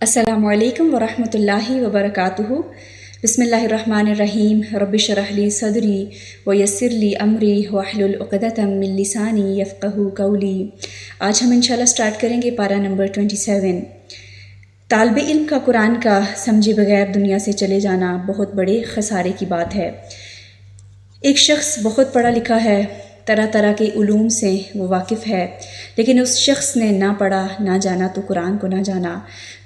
السلام علیکم ورحمۃ اللہ وبرکاتہ۔ بسم اللہ الرحمن الرحیم۔ رب اشرح لی صدری ویسر لی امری واحلل عقدۃ من لسانی یفقہوا قولی۔ آج ہم انشاءاللہ سٹارٹ کریں گے پارہ نمبر 27۔ طالب علم کا قرآن کا سمجھے بغیر دنیا سے چلے جانا بہت بڑے خسارے کی بات ہے۔ ایک شخص بہت پڑھا لکھا ہے، طرح طرح کے علوم سے وہ واقف ہے، لیکن اس شخص نے نہ پڑھا نہ جانا تو قرآن کو نہ جانا۔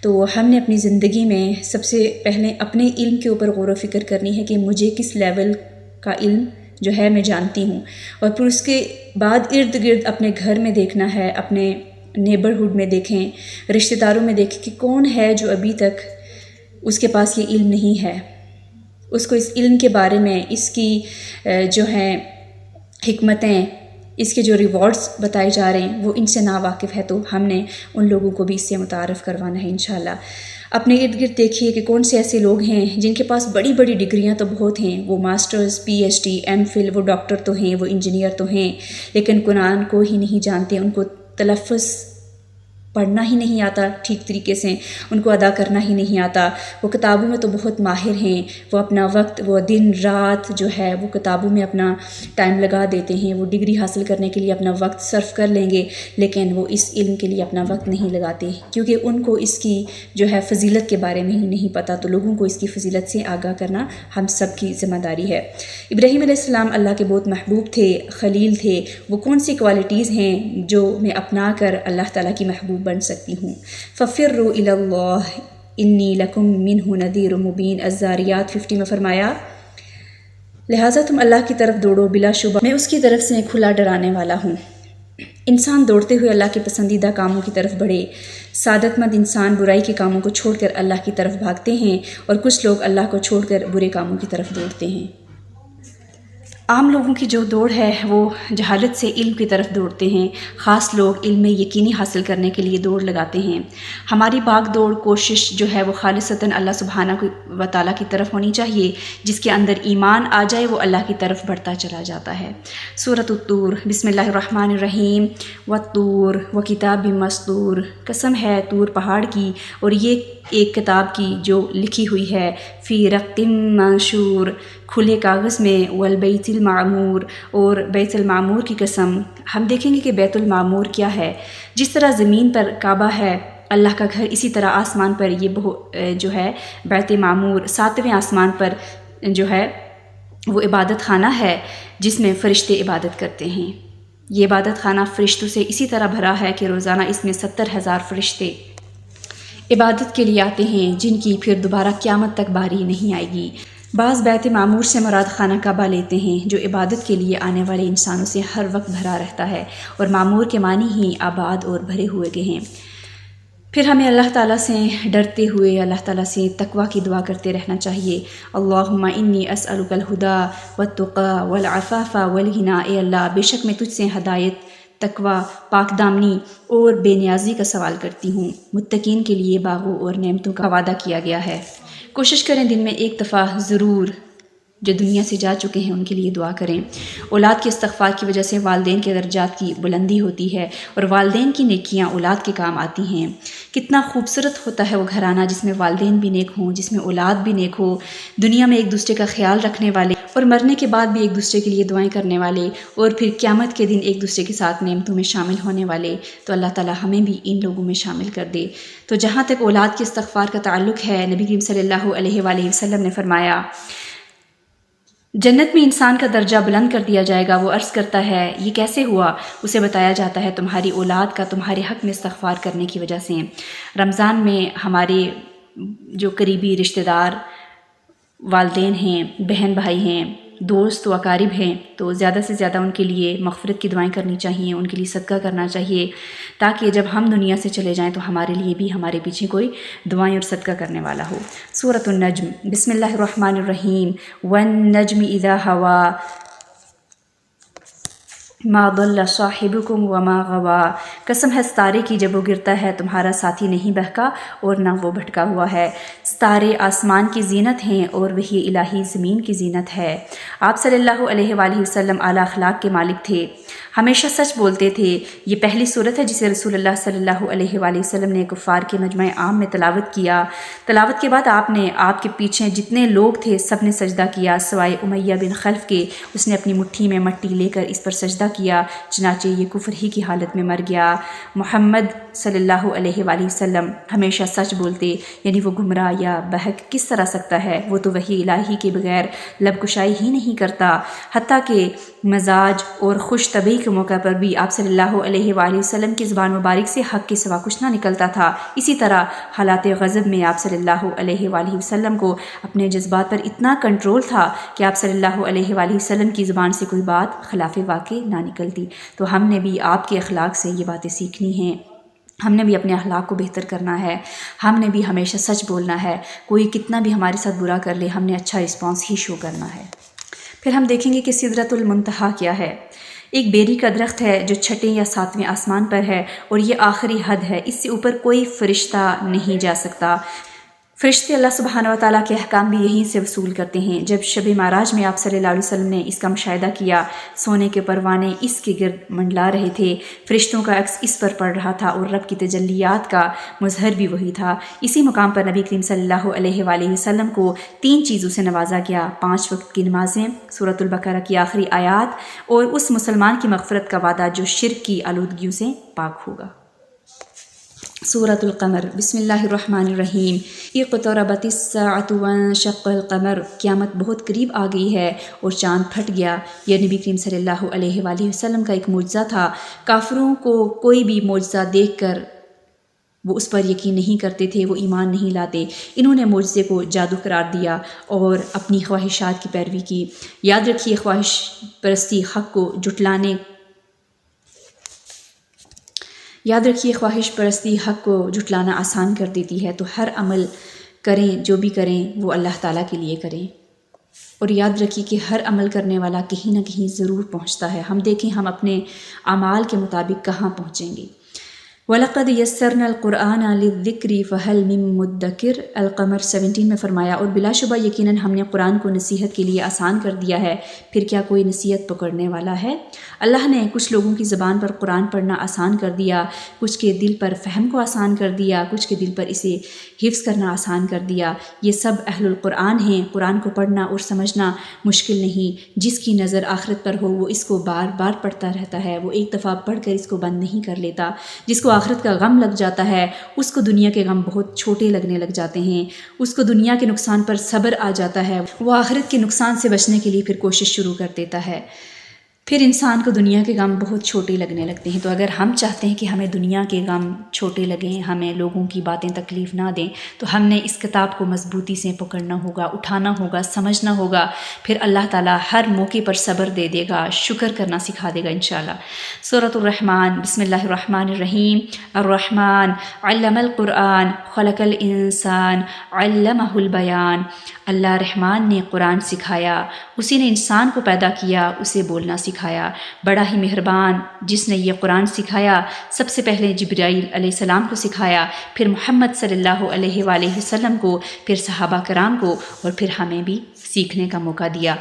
تو ہم نے اپنی زندگی میں سب سے پہلے اپنے علم کے اوپر غور و فکر کرنی ہے کہ مجھے کس لیول کا علم جو ہے میں جانتی ہوں، اور پھر اس کے بعد ارد گرد اپنے گھر میں دیکھنا ہے، اپنے نیبرہڈ میں دیکھیں، رشتہ داروں میں دیکھیں کہ کون ہے جو ابھی تک اس کے پاس یہ علم نہیں ہے، اس کو اس علم کے بارے میں اس کی جو ہیں حکمتیں، اس کے جو ریوارڈز بتائے جا رہے ہیں وہ ان سے نا واقف ہے، تو ہم نے ان لوگوں کو بھی اس سے متعارف کروانا ہے انشاءاللہ۔ اپنے ارد گرد دیکھیے کہ کون سے ایسے لوگ ہیں جن کے پاس بڑی بڑی ڈگریاں تو بہت ہیں، وہ masters, P H D, M Phil, وہ ڈاکٹر تو ہیں، وہ انجینئر تو ہیں، لیکن قرآن کو ہی نہیں جانتے، ان کو تلفظ پڑھنا ہی نہیں آتا ٹھیک طریقے سے، ان کو ادا کرنا ہی نہیں آتا۔ وہ کتابوں میں تو بہت ماہر ہیں، وہ اپنا وقت، وہ دن رات جو ہے وہ کتابوں میں اپنا ٹائم لگا دیتے ہیں، وہ ڈگری حاصل کرنے کے لیے اپنا وقت صرف کر لیں گے، لیکن وہ اس علم کے لیے اپنا وقت نہیں لگاتے، کیونکہ ان کو اس کی جو ہے فضیلت کے بارے میں ہی نہیں پتہ۔ تو لوگوں کو اس کی فضیلت سے آگاہ کرنا ہم سب کی ذمہ داری ہے۔ ابراہیم علیہ السلام اللہ کے بہت محبوب تھے، خلیل تھے۔ وہ کون سی کوالٹیز ہیں جو میں اپنا کر اللہ تعالیٰ کی محبوب بن سکتی ہوں؟ فَفِرُّوا إِلَى اللَّهِ إِنِّي لَكُم مِّنْهُ نَذِيرٌ مُّبِينٌ۔ الذاریات 50 میں فرمایا لہٰذا تم اللہ کی طرف دوڑو، بلا شبہ میں اس کی طرف سے کھلا ڈرانے والا ہوں۔ انسان دوڑتے ہوئے اللہ کے پسندیدہ کاموں کی طرف بڑھے۔ سعادت مند انسان برائی کے کاموں کو چھوڑ کر اللہ کی طرف بھاگتے ہیں، اور کچھ لوگ اللہ کو چھوڑ کر برے کاموں کی طرف دوڑتے ہیں۔ عام لوگوں کی جو دوڑ ہے وہ جہالت سے علم کی طرف دوڑتے ہیں، خاص لوگ علم میں یقینی حاصل کرنے کے لیے دوڑ لگاتے ہیں۔ ہماری بھاگ دوڑ کوشش جو ہے وہ خالصتاً اللہ سبحانہ و تعالیٰ کی طرف ہونی چاہیے۔ جس کے اندر ایمان آ جائے وہ اللہ کی طرف بڑھتا چلا جاتا ہے۔ سورۃ الطور، بسم اللہ الرحمن الرحیم۔ والطور وکتاب مسطور، قسم ہے طور پہاڑ کی اور یہ ایک کتاب کی جو لکھی ہوئی ہے، فی رق منشور، کھلے کاغذ میں، والبیت المعمور، اور بیت المعمور کی قسم۔ ہم دیکھیں گے کہ بیت المعمور کیا ہے۔ جس طرح زمین پر کعبہ ہے اللہ کا گھر، اسی طرح آسمان پر یہ جو ہے بیت معمور، 7ویں آسمان پر جو ہے وہ عبادت خانہ ہے جس میں فرشتے عبادت کرتے ہیں۔ یہ عبادت خانہ فرشتوں سے اسی طرح بھرا ہے کہ روزانہ اس میں 70,000 فرشتے عبادت کے لیے آتے ہیں، جن کی پھر دوبارہ قیامت تک باری نہیں آئے گی۔ بعض بیت معمور سے مراد خانہ کعبہ لیتے ہیں، جو عبادت کے لیے آنے والے انسانوں سے ہر وقت بھرا رہتا ہے، اور معمور کے معنی ہی آباد اور بھرے ہوئے کے ہیں۔ پھر ہمیں اللہ تعالیٰ سے ڈرتے ہوئے اللہ تعالیٰ سے تقوی کی دعا کرتے رہنا چاہیے۔ اللہم انی اسألک الہدی والتقی والعفاف والغنی۔ اے اللہ، بے شک میں تجھ سے ہدایت، تقوی، پاک دامنی اور بے نیازی کا سوال کرتی ہوں۔ متقین کے لیے باغوں اور نعمتوں کا وعدہ کیا گیا ہے۔ کوشش کریں دن میں ایک دفعہ ضرور جو دنیا سے جا چکے ہیں ان کے لیے دعا کریں۔ اولاد کے استغفار کی وجہ سے والدین کے درجات کی بلندی ہوتی ہے، اور والدین کی نیکیاں اولاد کے کام آتی ہیں۔ کتنا خوبصورت ہوتا ہے وہ گھرانہ جس میں والدین بھی نیک ہوں، جس میں اولاد بھی نیک ہو، دنیا میں ایک دوسرے کا خیال رکھنے والے، اور مرنے کے بعد بھی ایک دوسرے کے لیے دعائیں کرنے والے، اور پھر قیامت کے دن ایک دوسرے کے ساتھ نعمتوں میں شامل ہونے والے۔ تو اللہ تعالیٰ ہمیں بھی ان لوگوں میں شامل کر دے۔ تو جہاں تک اولاد کے استغفار کا تعلق ہے، نبی کریم صلی اللہ علیہ وآلہ وسلم نے فرمایا جنت میں انسان کا درجہ بلند کر دیا جائے گا۔ وہ عرض کرتا ہے یہ کیسے ہوا؟ اسے بتایا جاتا ہے تمہاری اولاد کا تمہارے حق میں استغفار کرنے کی وجہ سے۔ رمضان میں ہمارے جو قریبی رشتہ دار، والدین ہیں، بہن بھائی ہیں، دوست و اقارب ہیں، تو زیادہ سے زیادہ ان کے لیے مغفرت کی دعائیں کرنی چاہیے، ان کے لیے صدقہ کرنا چاہیے، تاکہ جب ہم دنیا سے چلے جائیں تو ہمارے لیے بھی ہمارے پیچھے کوئی دعائیں اور صدقہ کرنے والا ہو۔ سورۃ النجم، بسم اللہ الرحمن الرحیم۔ والنجم اذا ہوا ما ضل صاحبکم وما غوا، قسم ہے ستارے کی جب وہ گرتا ہے تمہارا ساتھی نہیں بہکا اور نہ وہ بھٹکا ہوا ہے۔ ستارے آسمان کی زینت ہیں اور وحی الہی زمین کی زینت ہے۔ آپ صلی اللہ علیہ وآلہ وسلم اعلیٰ اخلاق کے مالک تھے۔ ہمیشہ سچ بولتے تھے۔ یہ پہلی صورت ہے جسے رسول اللہ صلی اللہ علیہ وآلہ وسلم نے کفار کے مجمع عام میں تلاوت کیا۔ تلاوت کے بعد آپ کے پیچھے جتنے لوگ تھے سب نے سجدہ کیا سوائے امیہ بن خلف کے۔ اس نے اپنی مٹھی میں مٹی لے کر اس پر سجدہ کیا، چنانچہ یہ کفر ہی کی حالت میں مر گیا۔ محمد صلی اللہ علیہ وآلہ وسلم ہمیشہ سچ بولتے، یعنی وہ گمراہ یا بہک کس طرح سکتا ہے؟ وہ تو وحی الہی کے بغیر لب کشائی ہی نہیں کرتا۔ حتیٰ کہ مزاج اور خوش طبعی کے موقع پر بھی آپ صلی اللہ علیہ وآلہ وسلم کی زبان مبارک سے حق کے سوا کچھ نہ نکلتا تھا۔ اسی طرح حالات غضب میں آپ صلی اللہ علیہ وآلہ وسلم کو اپنے جذبات پر اتنا کنٹرول تھا کہ آپ صلی اللہ علیہ وآلہ وسلم کی زبان سے کوئی بات خلاف واقع نہ نکلتی۔ تو ہم نے بھی آپ کے اخلاق سے یہ باتیں سیکھنی ہیں، ہم نے بھی اپنے اخلاق کو بہتر کرنا ہے، ہم نے بھی ہمیشہ سچ بولنا ہے۔ کوئی کتنا بھی ہمارے ساتھ برا کر لے، ہم نے اچھا رسپانس ہی شو کرنا ہے۔ پھر ہم دیکھیں گے کہ سدرۃ المنتہا کیا ہے۔ ایک بیری کا درخت ہے جو 6 یا 7ویں آسمان پر ہے، اور یہ آخری حد ہے، اس سے اوپر کوئی فرشتہ نہیں جا سکتا۔ فرشتے اللہ سبحانہ و تعالیٰ کے احکام بھی یہیں سے وصول کرتے ہیں۔ جب شب معراج میں آپ صلی اللہ علیہ وسلم نے اس کا مشاہدہ کیا، سونے کے پروانے اس کے گرد منڈلا رہے تھے، فرشتوں کا عکس اس پر پڑ رہا تھا، اور رب کی تجلیات کا مظہر بھی وہی تھا۔ اسی مقام پر نبی کریم صلی اللہ علیہ وآلہ وسلم کو 3 چیزوں سے نوازا گیا: 5 وقت کی نمازیں، سورۃ البقرہ کی آخری آیات، اور اس مسلمان کی مغفرت کا وعدہ جو شرک کی آلودگیوں سے پاک ہوگا۔ سورۃ القمر، بسم اللہ الرحمن الرحیم۔ اقتربت الساعۃ وانشق القمر، قیامت بہت قریب آ گئی ہے اور چاند پھٹ گیا۔ یہ نبی کریم صلی اللہ علیہ وآلہ وسلم کا ایک معجزہ تھا۔ کافروں کو کوئی بھی معجزہ دیکھ کر وہ اس پر یقین نہیں کرتے تھے، وہ ایمان نہیں لاتے۔ انہوں نے معجزے کو جادو قرار دیا اور اپنی خواہشات کی پیروی کی۔ یاد رکھیے، خواہش پرستی حق کو جھٹلانا آسان کر دیتی ہے۔ تو ہر عمل کریں، جو بھی کریں وہ اللہ تعالیٰ کے لیے کریں، اور یاد رکھیے کہ ہر عمل کرنے والا کہیں نہ کہیں ضرور پہنچتا ہے۔ ہم دیکھیں ہم اپنے اعمال کے مطابق کہاں پہنچیں گے۔ وَلَقَدْ يَسَّرْنَا الْقُرْآنَ لِلذِّكْرِ فَهَلْ مِن مُدَّكِرٍ، القمر 17 میں فرمایا، اور بلا شبہ یقیناً ہم نے قرآن کو نصیحت کے لیے آسان کر دیا ہے، پھر کیا کوئی نصیحت پکڑنے والا ہے؟ اللہ نے کچھ لوگوں کی زبان پر قرآن پڑھنا آسان کر دیا، کچھ کے دل پر فہم کو آسان کر دیا، کچھ کے دل پر اسے حفظ کرنا آسان کر دیا۔ یہ سب اہل القرآن ہیں۔ قرآن کو پڑھنا اور سمجھنا مشکل نہیں۔ جس کی نظر آخرت پر ہو وہ اس کو بار بار پڑھتا رہتا ہے، وہ ایک دفعہ پڑھ کر اس کو بند نہیں کر لیتا۔ جس کو آخرت کا غم لگ جاتا ہے اس کو دنیا کے غم بہت چھوٹے لگنے لگ جاتے ہیں، اس کو دنیا کے نقصان پر صبر آ جاتا ہے، وہ آخرت کے نقصان سے بچنے کے لیے پھر کوشش شروع کر دیتا ہے، پھر انسان کو دنیا کے غم بہت چھوٹے لگنے لگتے ہیں۔ تو اگر ہم چاہتے ہیں کہ ہمیں دنیا کے غم چھوٹے لگیں، ہمیں لوگوں کی باتیں تکلیف نہ دیں، تو ہم نے اس کتاب کو مضبوطی سے پکڑنا ہوگا، اٹھانا ہوگا، سمجھنا ہوگا، پھر اللہ تعالیٰ ہر موقع پر صبر دے دے گا، شکر کرنا سکھا دے گا انشاءاللہ۔ سورۃ الرحمن، بسم اللہ الرحمن الرحیم۔ الرحمن علم القرآن خلق الانسان علمہ البیان، اللہ رحمان نے قرآن سکھایا، اسی نے انسان کو پیدا کیا، اسے بولنا سکھایا۔ بڑا ہی مہربان جس نے یہ قرآن سکھایا، سب سے پہلے جبرائیل علیہ السلام کو سکھایا، پھر محمد صلی اللہ علیہ وآلہ وسلم کو، پھر صحابہ کرام کو، اور پھر ہمیں بھی سیکھنے کا موقع دیا۔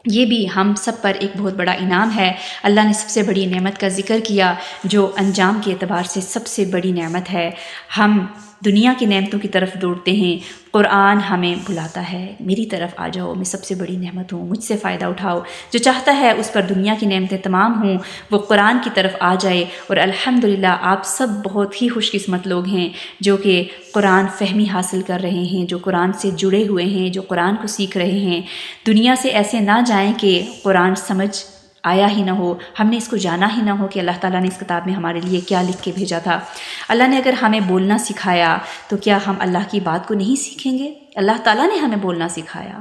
یہ بھی ہم سب پر ایک بہت بڑا انعام ہے۔ اللہ نے سب سے بڑی نعمت کا ذکر کیا جو انجام کے اعتبار سے سب سے بڑی نعمت ہے۔ ہم دنیا کی نعمتوں کی طرف دوڑتے ہیں، قرآن ہمیں بلاتا ہے، میری طرف آ جاؤ، میں سب سے بڑی نعمت ہوں، مجھ سے فائدہ اٹھاؤ۔ جو چاہتا ہے اس پر دنیا کی نعمتیں تمام ہوں، وہ قرآن کی طرف آ جائے۔ اور الحمدللہ آپ سب بہت ہی خوش قسمت لوگ ہیں جو کہ قرآن فہمی حاصل کر رہے ہیں، جو قرآن سے جڑے ہوئے ہیں، جو قرآن کو سیکھ رہے ہیں۔ دنیا سے ایسے نہ جائیں کہ قرآن سمجھ آیا ہی نہ ہو، ہم نے اس کو جانا ہی نہ ہو کہ اللہ تعالیٰ نے اس کتاب میں ہمارے لیے کیا لکھ کے بھیجا تھا۔ اللہ نے اگر ہمیں بولنا سکھایا تو کیا ہم اللہ کی بات کو نہیں سیکھیں گے؟ اللہ تعالیٰ نے ہمیں بولنا سکھایا،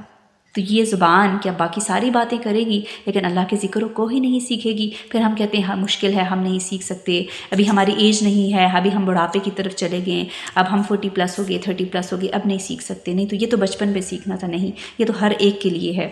تو یہ زبان کیا باقی ساری باتیں کرے گی لیکن اللہ کے ذکر کو ہی نہیں سیکھے گی؟ پھر ہم کہتے ہیں ہاں مشکل ہے، ہم نہیں سیکھ سکتے، ابھی ہماری ایج نہیں ہے، ابھی ہم بڑھاپے کی طرف چلے گئے، اب ہم 40+ ہو گئے، 30+ ہو گئے، اب نہیں سیکھ سکتے۔ نہیں، تو یہ تو بچپن میں سیکھنا تھا، نہیں، یہ تو ہر ایک کے لیے ہے۔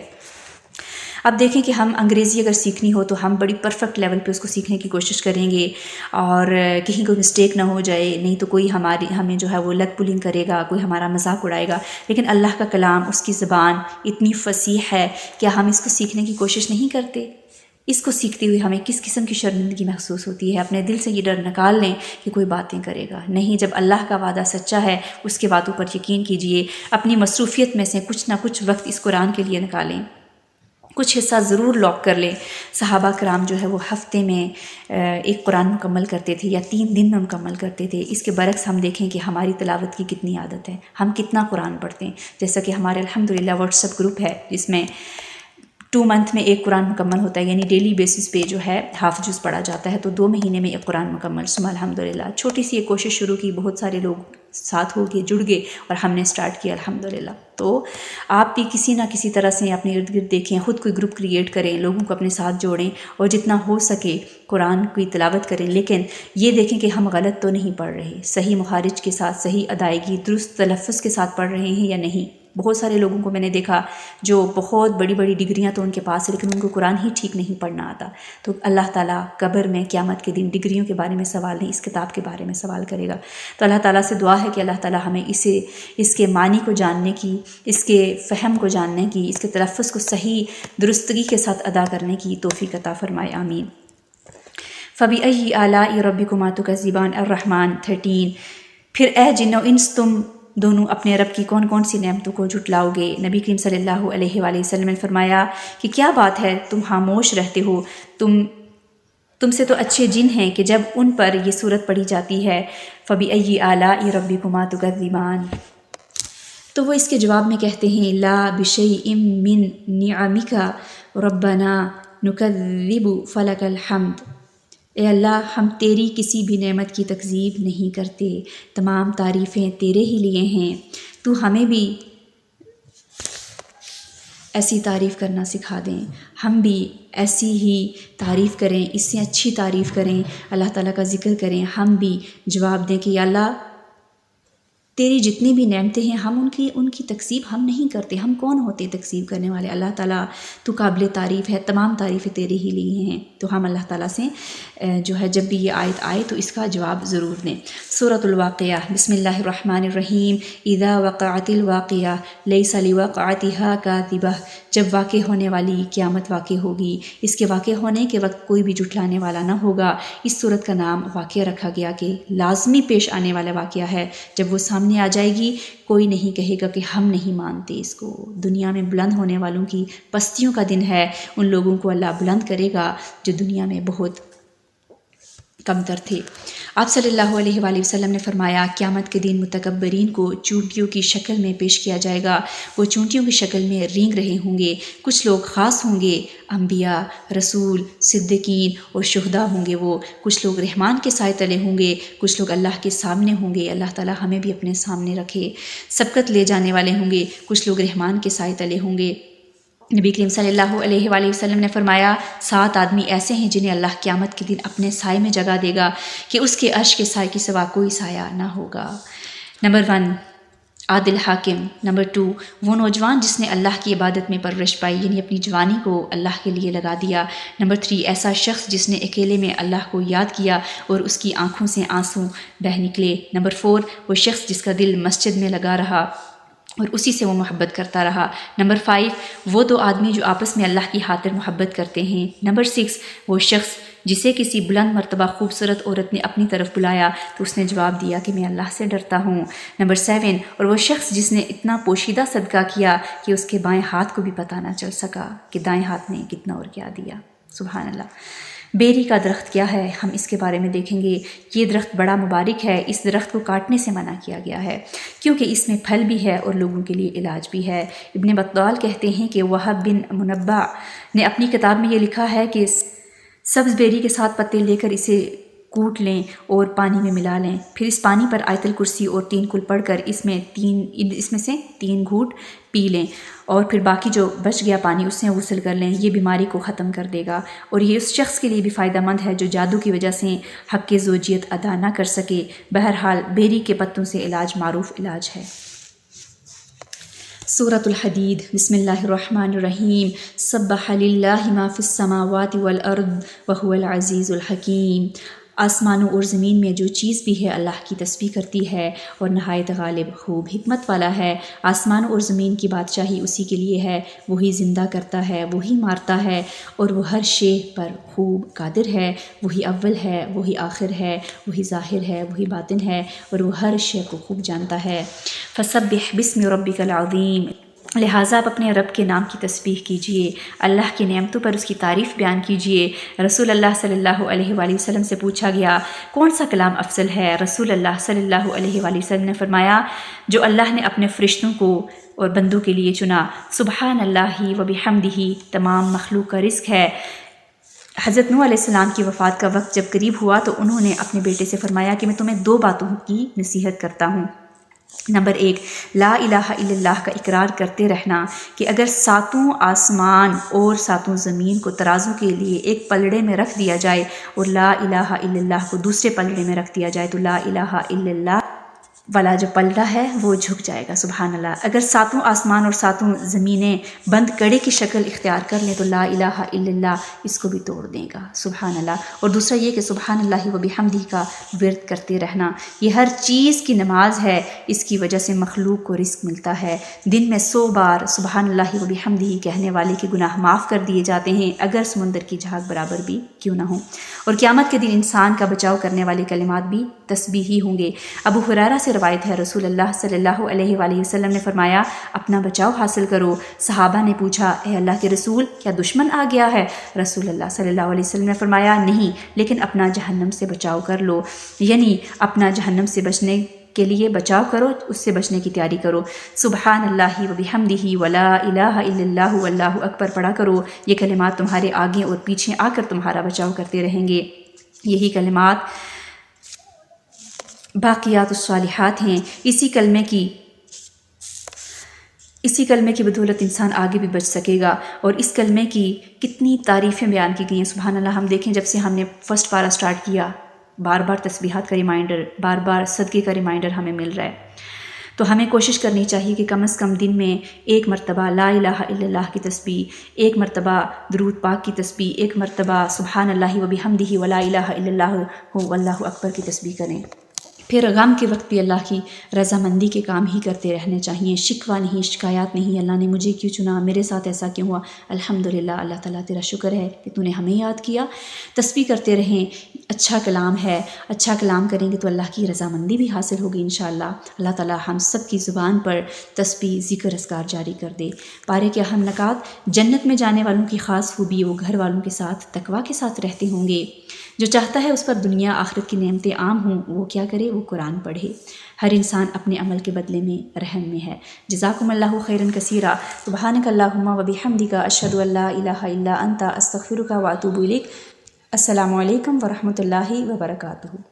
اب دیکھیں کہ ہم انگریزی اگر سیکھنی ہو تو ہم بڑی پرفیکٹ لیول پہ اس کو سیکھنے کی کوشش کریں گے، اور کہیں کوئی مسٹیک نہ ہو جائے، نہیں تو کوئی ہمیں جو ہے وہ لت پلنگ کرے گا، کوئی ہمارا مذاق اڑائے گا۔ لیکن اللہ کا کلام، اس کی زبان اتنی فصیح ہے، کیا ہم اس کو سیکھنے کی کوشش نہیں کرتے؟ اس کو سیکھتے ہوئے ہمیں کس قسم کی شرمندگی محسوس ہوتی ہے۔ اپنے دل سے یہ ڈر نکال لیں کہ کوئی باتیں کرے گا نہیں، جب اللہ کا وعدہ سچا ہے اس کے باتوں پر یقین کیجئے۔ اپنی مصروفیت میں سے کچھ نہ کچھ وقت اس قرآن کے لیے نکالیں، کچھ حصہ ضرور لاک کر لیں۔ صحابہ کرام جو ہے وہ ہفتے میں ایک قرآن مکمل کرتے تھے یا 3 دن میں مکمل کرتے تھے۔ اس کے برعکس ہم دیکھیں کہ ہماری تلاوت کی کتنی عادت ہے، ہم کتنا قرآن پڑھتے ہیں۔ جیسا کہ ہمارے الحمدللہ واٹس ایپ گروپ ہے جس میں 2 منتھ میں ایک قرآن مکمل ہوتا ہے، یعنی ڈیلی بیسس پہ جو ہے ½ جز پڑھا جاتا ہے، تو 2 مہینے میں ایک قرآن مکمل۔ سما الحمدللہ چھوٹی سی ایک کوشش شروع کی، بہت سارے لوگ ساتھ ہو گئے، جڑ گئے اور ہم نے سٹارٹ کیا الحمدللہ۔ تو آپ بھی کسی نہ کسی طرح سے اپنے ارد گرد دیکھیں، خود کوئی گروپ کریٹ کریں، لوگوں کو اپنے ساتھ جوڑیں اور جتنا ہو سکے قرآن کی تلاوت کریں، لیکن یہ دیکھیں کہ ہم غلط تو نہیں پڑھ رہے، صحیح مخارج کے ساتھ، صحیح ادائیگی، درست تلفظ کے ساتھ پڑھ رہے ہیں یا نہیں۔ بہت سارے لوگوں کو میں نے دیکھا جو بہت بڑی بڑی ڈگریاں تو ان کے پاس ہے لیکن ان کو قرآن ہی ٹھیک نہیں پڑھنا آتا، تو اللہ تعالیٰ قبر میں قیامت کے دن ڈگریوں کے بارے میں سوال نہیں، اس کتاب کے بارے میں سوال کرے گا۔ تو اللہ تعالیٰ سے دعا ہے کہ اللہ تعالیٰ ہمیں اس کے معنی کو جاننے کی، اس کے فہم کو جاننے کی، اس کے تلفظ کو صحیح درستگی کے ساتھ ادا کرنے کی توفیق عطا فرمائے، آمین۔ فَبِأَيِّ آلَاءِ رَبِّكُمَا تُكَذِّبَانِ الرحمن 13۔ پھر اے جن و انس تم دونوں اپنے رب کی کون کون سی نعمتوں کو جھٹلاؤ گے؟ نبی کریم صلی اللہ علیہ وآلہ وسلم نے فرمایا کہ کیا بات ہے تم خاموش رہتے ہو، تم سے تو اچھے جن ہیں کہ جب ان پر یہ صورت پڑھی جاتی ہے فَبِأَيِّ آلَاءِ رَبِّكُمَا تُكَذِّبَانِ، تو وہ اس کے جواب میں کہتے ہیں لا بِشَيْءٍ مِّن نِعَمِكَ رَبَّنَا نُكَذِّبُ فَلَكَ الْحَمْدُ، اے اللہ ہم تیری کسی بھی نعمت کی تکذیب نہیں کرتے، تمام تعریفیں تیرے ہی لیے ہیں، تو ہمیں بھی ایسی تعریف کرنا سکھا دیں، ہم بھی ایسی ہی تعریف کریں، اس سے اچھی تعریف کریں، اللہ تعالیٰ کا ذکر کریں، ہم بھی جواب دیں کہ یا اللہ تیری جتنی بھی نعمتیں ہیں ہم ان کی تکذیب ہم نہیں کرتے، ہم کون ہوتے تکذیب کرنے والے؟ اللہ تعالیٰ تو قابل تعریف ہے، تمام تعریفیں تیرے ہی لیے ہیں، تو ہم اللہ تعالیٰ سے جو ہے جب بھی یہ آیت آئے تو اس کا جواب ضرور دیں۔ سورۃ الواقعہ، بسم اللہ الرحمن الرحیم۔ اذا وقعت الواقعہ لیس لوقعتها کاذبہ، جب واقع ہونے والی قیامت واقع ہوگی، اس کے واقع ہونے کے وقت کوئی بھی جھٹلانے والا نہ ہوگا۔ اس صورت کا نام واقعہ رکھا گیا کہ لازمی پیش آنے والا واقعہ ہے، جب وہ سامنے آ جائے گی کوئی نہیں کہے گا کہ ہم نہیں مانتے اس کو۔ دنیا میں بلند ہونے والوں کی پستیوں کا دن ہے، ان لوگوں کو اللہ بلند کرے گا جو دنیا میں بہت کمتر تھے۔ آپ صلی اللہ علیہ وآلہ وسلم نے فرمایا قیامت کے دن متکبرین کو چونٹیوں کی شکل میں پیش کیا جائے گا، وہ چونٹیوں کی شکل میں رینگ رہے ہوں گے۔ کچھ لوگ خاص ہوں گے، انبیاء، رسول، صدیقین اور شہداء ہوں گے وہ، کچھ لوگ رحمان کے سائے تلے ہوں گے، کچھ لوگ اللہ کے سامنے ہوں گے، اللہ تعالیٰ ہمیں بھی اپنے سامنے رکھے۔ سبقت لے جانے والے ہوں گے، کچھ لوگ رحمان کے سائے تلے ہوں گے۔ نبی کریم صلی اللہ علیہ وآلہ وسلم نے فرمایا 7 آدمی ایسے ہیں جنہیں اللہ قیامت کے دن اپنے سائے میں جگہ دے گا کہ اس کے عرش کے سائے کے سوا کوئی سایہ نہ ہوگا۔ نمبر 1 عادل حاکم، نمبر 2 وہ نوجوان جس نے اللہ کی عبادت میں پرورش پائی، یعنی اپنی جوانی کو اللہ کے لیے لگا دیا۔ نمبر 3 ایسا شخص جس نے اکیلے میں اللہ کو یاد کیا اور اس کی آنکھوں سے آنسو بہہ نکلے۔ نمبر 4 وہ شخص جس کا دل مسجد میں لگا رہا اور اسی سے وہ محبت کرتا رہا۔ نمبر 5 وہ 2 آدمی جو آپس میں اللہ کی خاطر محبت کرتے ہیں۔ نمبر 6 وہ شخص جسے کسی بلند مرتبہ خوبصورت عورت نے اپنی طرف بلایا تو اس نے جواب دیا کہ میں اللہ سے ڈرتا ہوں۔ نمبر 7 اور وہ شخص جس نے اتنا پوشیدہ صدقہ کیا کہ اس کے بائیں ہاتھ کو بھی پتہ نہ چل سکا کہ دائیں ہاتھ نے کتنا اور کیا دیا۔ سبحان اللہ۔ بیری کا درخت کیا ہے، ہم اس کے بارے میں دیکھیں گے۔ یہ درخت بڑا مبارک ہے، اس درخت کو کاٹنے سے منع کیا گیا ہے کیونکہ اس میں پھل بھی ہے اور لوگوں کے لیے علاج بھی ہے۔ ابن بطال کہتے ہیں کہ وہب بن منبع نے اپنی کتاب میں یہ لکھا ہے کہ سبز بیری کے ساتھ پتے لے کر اسے کوٹ لیں اور پانی میں ملا لیں، پھر اس پانی پر آیت الکرسی اور 3 کل پڑھ کر اس میں سے 3 گھونٹ پی لیں اور پھر باقی جو بچ گیا پانی اس سے غسل کر لیں، یہ بیماری کو ختم کر دے گا اور یہ اس شخص کے لیے بھی فائدہ مند ہے جو جادو کی وجہ سے حق کی زوجیت ادا نہ کر سکے۔ بہرحال بیری کے پتوں سے علاج معروف علاج ہے۔ سورۃ الحدید، بسم اللہ الرحمن الرحیم۔ سبح للہ ما فی السماوات والارض وهو العزیز الحکیم۔ آسمانوں اور زمین میں جو چیز بھی ہے اللہ کی تسبیح کرتی ہے اور نہایت غالب خوب حکمت والا ہے۔ آسمانوں اور زمین کی بادشاہی اسی کے لیے ہے، وہی زندہ کرتا ہے، وہی مارتا ہے، اور وہ ہر شے پر خوب قادر ہے۔ وہی اول ہے، وہی آخر ہے، وہی ظاہر ہے، وہی باطن ہے، اور وہ ہر شے کو خوب جانتا ہے۔ فسبح بسم ربک العظیم، لہٰذا آپ اپنے رب کے نام کی تسبیح کیجئے، اللہ کی نعمتوں پر اس کی تعریف بیان کیجئے۔ رسول اللہ صلی اللہ علیہ وآلہ وسلم سے پوچھا گیا کون سا کلام افضل ہے؟ رسول اللہ صلی اللہ علیہ وآلہ وسلم نے فرمایا جو اللہ نے اپنے فرشتوں کو اور بندوں کے لیے چنا۔ سبحان اللہ و بحمدہ تمام مخلوق کا رزق ہے۔ حضرت نوح علیہ السلام کی وفات کا وقت جب قریب ہوا تو انہوں نے اپنے بیٹے سے فرمایا کہ میں تمہیں 2 باتوں کی نصیحت کرتا ہوں۔ نمبر 1، لا الہ الا اللہ کا اقرار کرتے رہنا کہ اگر 7 آسمان اور 7 زمین کو ترازو کے لیے ایک پلڑے میں رکھ دیا جائے اور لا الہ الا اللہ کو دوسرے پلڑے میں رکھ دیا جائے تو لا الہ الا اللہ والا جو پلڑا ہے وہ جھک جائے گا۔ سبحان اللہ۔ اگر 7 آسمان اور 7 زمینیں بند کڑے کی شکل اختیار کر لیں تو لا الہ الا اللہ اس کو بھی توڑ دے گا۔ سبحان اللہ۔ اور دوسرا یہ کہ سبحان اللہ و بحمدہ کا ورد کرتے رہنا، یہ ہر چیز کی نماز ہے، اس کی وجہ سے مخلوق کو رزق ملتا ہے۔ دن میں 100 بار سبحان اللہ و بحمدہ کہنے والے کے گناہ معاف کر دیے جاتے ہیں، اگر سمندر کی جھاگ برابر بھی کیوں نہ ہوں۔ اور قیامت کے دن انسان کا بچاؤ کرنے والے کلمات بھی تسبیح ہی ہوں گے۔ ابو ہریرہ سے روایت ہے رسول اللہ صلی اللہ علیہ وآلہ وسلم نے فرمایا اپنا بچاؤ حاصل کرو۔ صحابہ نے پوچھا اے اللہ کے رسول کیا دشمن آ گیا ہے؟ رسول اللہ صلی اللہ علیہ وسلم نے فرمایا نہیں، لیکن اپنا جہنم سے بچاؤ کر لو، یعنی اپنا جہنم سے بچنے کے لیے بچاؤ کرو، اس سے بچنے کی تیاری کرو۔ سبحان اللہ و بحمدہ ولا الہ الا اللہ واللہ اکبر پڑھا کرو، یہ کلمات تمہارے آگے اور پیچھے آ کر تمہارا بچاؤ کرتے رہیں گے۔ یہی کلمات باقیات الصالحات ہیں۔ اسی کلمے کی بدولت انسان آگے بھی بچ سکے گا، اور اس کلمے کی کتنی تعریفیں بیان کی گئی ہیں۔ سبحان اللہ۔ ہم دیکھیں جب سے ہم نے فرسٹ پارہ سٹارٹ کیا، بار بار تسبیحات کا ریمائنڈر، بار بار صدقے کا ریمائنڈر ہمیں مل رہا ہے، تو ہمیں کوشش کرنی چاہیے کہ کم از کم دن میں 1 مرتبہ لا الہ الا اللہ کی تسبیح، 1 مرتبہ درود پاک کی تسبیح، 1 مرتبہ سبحان اللہ و بحمدہ ولا الہ الا اللہ واللہ اکبر کی تسبیح کریں۔ پھر غم کے وقت بھی اللہ کی رضامندی کے کام ہی کرتے رہنے چاہیے، شکوہ نہیں، شکایات نہیں، اللہ نے مجھے کیوں چنا، میرے ساتھ ایسا کیوں ہوا۔ الحمدللہ، اللہ تعالیٰ تیرا شکر ہے کہ تو نے ہمیں یاد کیا۔ تسبیح کرتے رہیں، اچھا کلام ہے، اچھا کلام کریں گے تو اللہ کی رضامندی بھی حاصل ہوگی انشاءاللہ۔ اللہ تعالیٰ ہم سب کی زبان پر تسبیح، ذکر، اذکار جاری کر دے۔ پارے کے اہم نکات، جنت میں جانے والوں کی خاص خوبی وہ گھر والوں کے ساتھ تقویٰ کے ساتھ رہتے ہوں گے۔ جو چاہتا ہے اس پر دنیا آخرت کی نعمتیں عام ہوں، وہ کیا کرے؟ وہ قرآن پڑھے۔ ہر انسان اپنے عمل کے بدلے میں رحم میں ہے۔ جزاکم اللہ خیرا کثیرا۔ سبحانک اللہم و بحمدک، اشہد ان لا الہ الا انت، استغفرک و اتوب الیک۔ السلام علیکم ورحمۃ اللہ وبرکاتہ۔